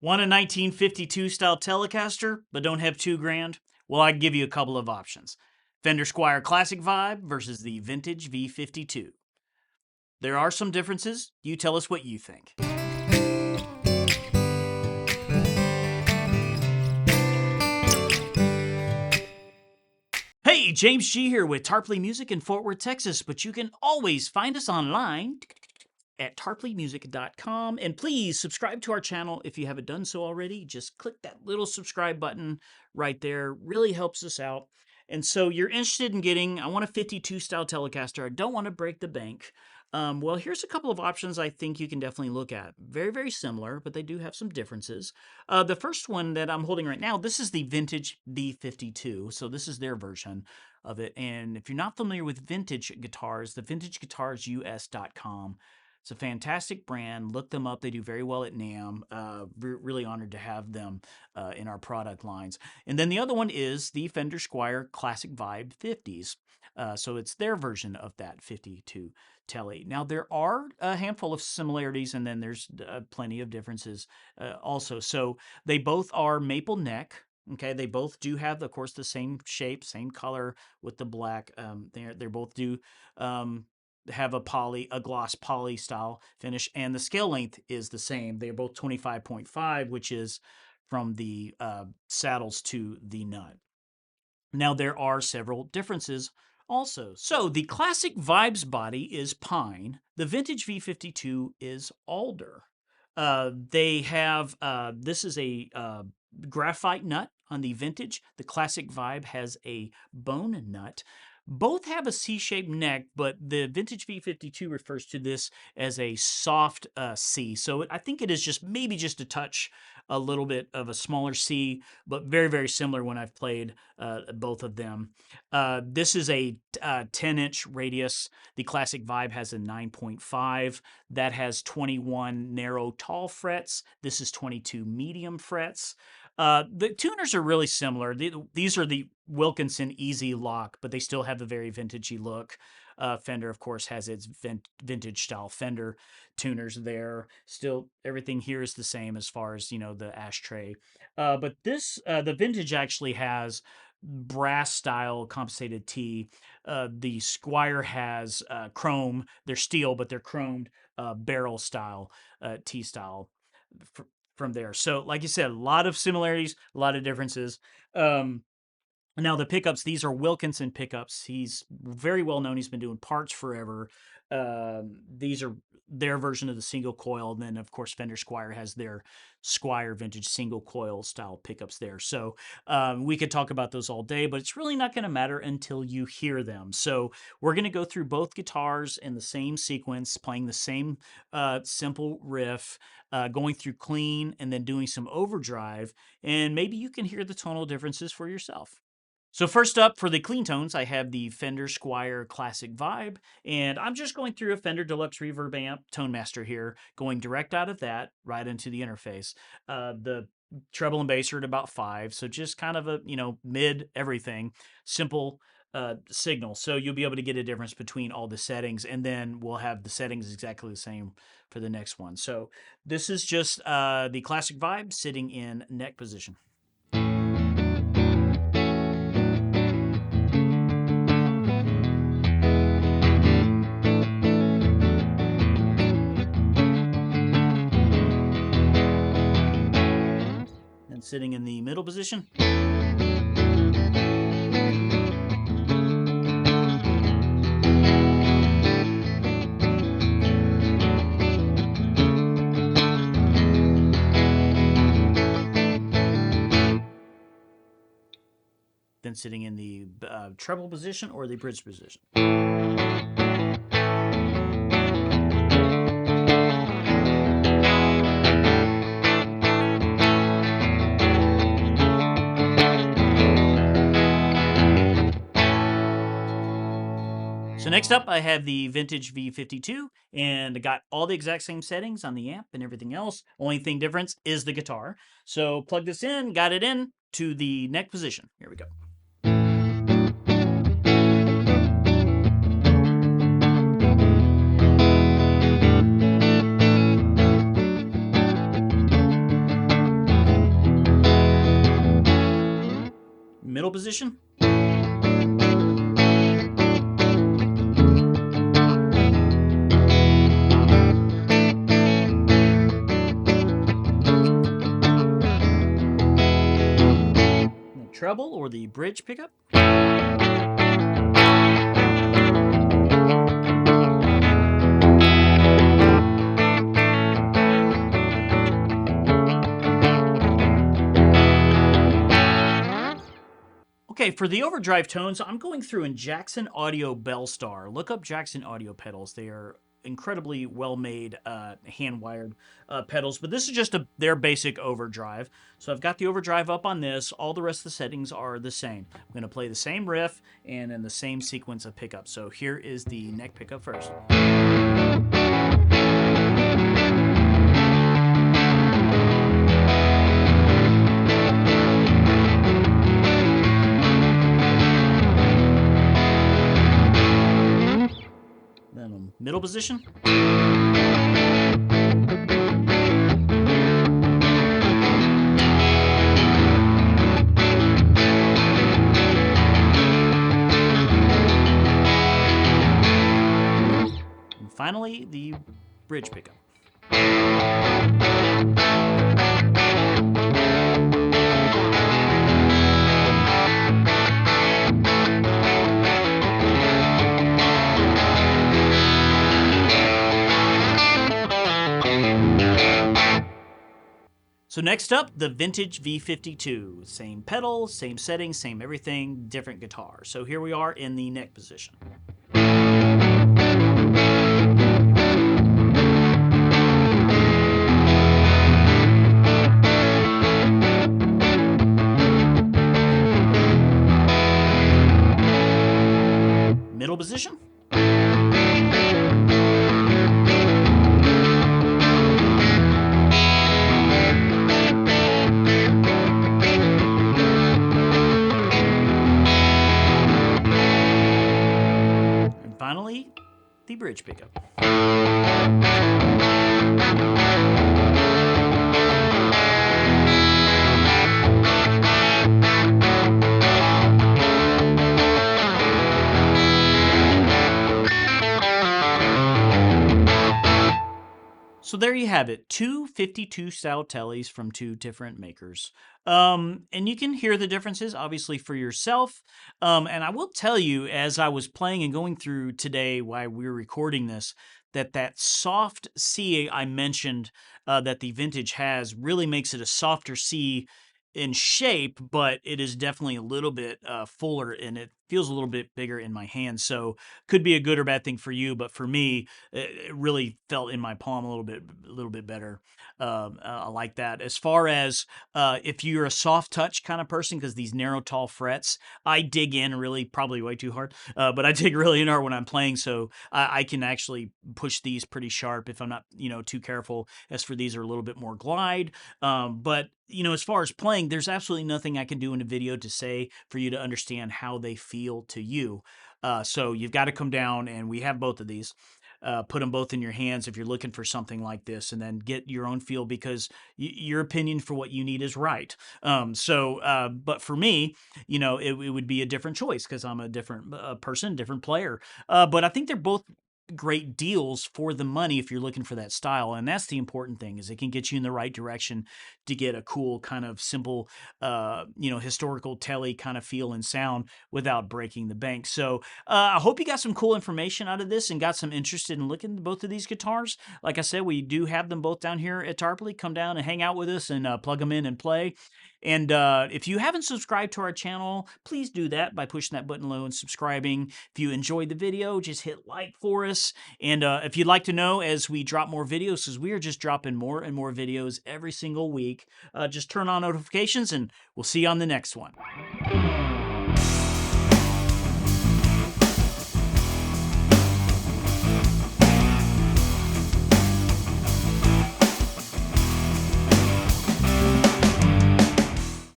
Want a 1952 style Telecaster, but don't have $2,000? Well, I can give you a couple of options. Fender Squier Classic Vibe versus the Vintage V52. There are some differences. You tell us what you think. Hey, James G here with Tarpley Music in Fort Worth, Texas, but you can always find us online at tarpleymusic.com. And please subscribe to our channel if you haven't done so already. Just click that little subscribe button right there. Really helps us out. And so you're interested in getting, I want a 52 style Telecaster. I don't want to break the bank. Well, here's a couple of options I think you can definitely look at. Very, very similar, but they do have some differences. The first one that I'm holding right now, this is the Vintage V52. So this is their version of it. And if you're not familiar with vintage guitars, the vintageguitarsus.com. It's a fantastic brand. Look them up. They do very well at NAMM. Really honored to have them in our product lines. And then the other one is the Fender Squier Classic Vibe 50s. So it's their version of that 52 Tele. Now, there are a handful of similarities, and then there's plenty of differences also. So they both are maple neck. Okay, they both do have, of course, the same shape, same color with the black. They both do have a gloss poly style finish, and the scale length is the same. They're both 25.5, which is from the saddles to the nut. Now, there are several differences also. So the Classic Vibes body is pine. The Vintage V52 is alder. They have, this is a graphite nut on the Vintage. The Classic Vibe has a bone nut. Both have a C-shaped neck, but the Vintage V52 refers to this as a soft C. So I think it is just maybe just a touch, a little bit of a smaller C, but very, very similar when I've played both of them. This is a 10-inch radius. The Classic Vibe has a 9.5. That has 21 narrow tall frets. This is 22 medium frets. The tuners are really similar. These are the Wilkinson Easy Lock, but they still have a very vintagey look. Fender, of course, has its vintage style Fender tuners there. Still, everything here is the same as far as, the ashtray. But this, the Vintage actually has brass style compensated T. The Squier has chrome. They're steel, but they're chromed barrel style T style from there. So, like you said, a lot of similarities, a lot of differences. Now, the pickups, these are Wilkinson pickups. He's very well known. He's been doing parts forever. These are their version of the single coil. And then, of course, Fender Squier has their Squier vintage single coil style pickups there. So we could talk about those all day, but it's really not going to matter until you hear them. So we're going to go through both guitars in the same sequence, playing the same simple riff, going through clean, and then doing some overdrive. And maybe you can hear the tonal differences for yourself. So first up, for the clean tones, I have the Fender Squier Classic Vibe, and I'm just going through a Fender Deluxe Reverb amp, Tone Master here, going direct out of that, right into the interface. The treble and bass are at about 5, so just kind of a, mid everything, simple signal. So you'll be able to get a difference between all the settings, and then we'll have the settings exactly the same for the next one. So this is just the Classic Vibe sitting in neck position. Sitting in the middle position. Then sitting in the treble position or the bridge position. So next up, I have the Vintage V52, and I got all the exact same settings on the amp and everything else. Only thing difference is the guitar. So plug this in, got it in to the neck position. Here we go. middle position. The treble or the bridge pickup. Okay, for the overdrive tones, I'm going through in Jackson Audio Bellstar. Look up Jackson Audio pedals. They are incredibly well-made, hand-wired pedals, but this is just their basic overdrive. So I've got the overdrive up on this. All the rest of the settings are the same. I'm going to play the same riff and in the same sequence of pickups. So here is the neck pickup first. Middle position. And finally, the bridge pickup. So next up, the Vintage V52. Same pedal, same settings, same everything, different guitar. So here we are in the neck position. Middle position. Finally, the bridge pickup. So there you have it, two 52 style Teles from two different makers. And you can hear the differences, obviously, for yourself. And I will tell you, as I was playing and going through today while we were recording this, that soft C I mentioned that the Vintage has really makes it a softer C in shape, but it is definitely a little bit fuller and it feels a little bit bigger in my hand. So could be a good or bad thing for you, but for me, it really felt in my palm a little bit better. I like that. As far as if you're a soft touch kind of person, because these narrow, tall frets, I dig in really probably way too hard, but I dig really in hard when I'm playing. So I can actually push these pretty sharp if I'm not, too careful. As for these are a little bit more glide. But as far as playing, there's absolutely nothing I can do in a video to say for you to understand how they feel to you. So you've got to come down, and we have both of these. Put them both in your hands if you're looking for something like this, and then get your own feel, because your opinion for what you need is right. But for me, it would be a different choice because I'm a different person, different player. But I think they're both great deals for the money if you're looking for that style, and that's the important thing, is it can get you in the right direction to get a cool kind of simple historical Tele kind of feel and sound without breaking the bank. So I hope you got some cool information out of this and got some interested in looking at both of these guitars. Like I said, we do have them both down here at Tarpley. Come down and hang out with us and plug them in and play. And if you haven't subscribed to our channel, please do that by pushing that button below and subscribing. If you enjoyed the video, just hit like for us. And if you'd like to know as we drop more videos, because we are just dropping more and more videos every single week, just turn on notifications and we'll see you on the next one.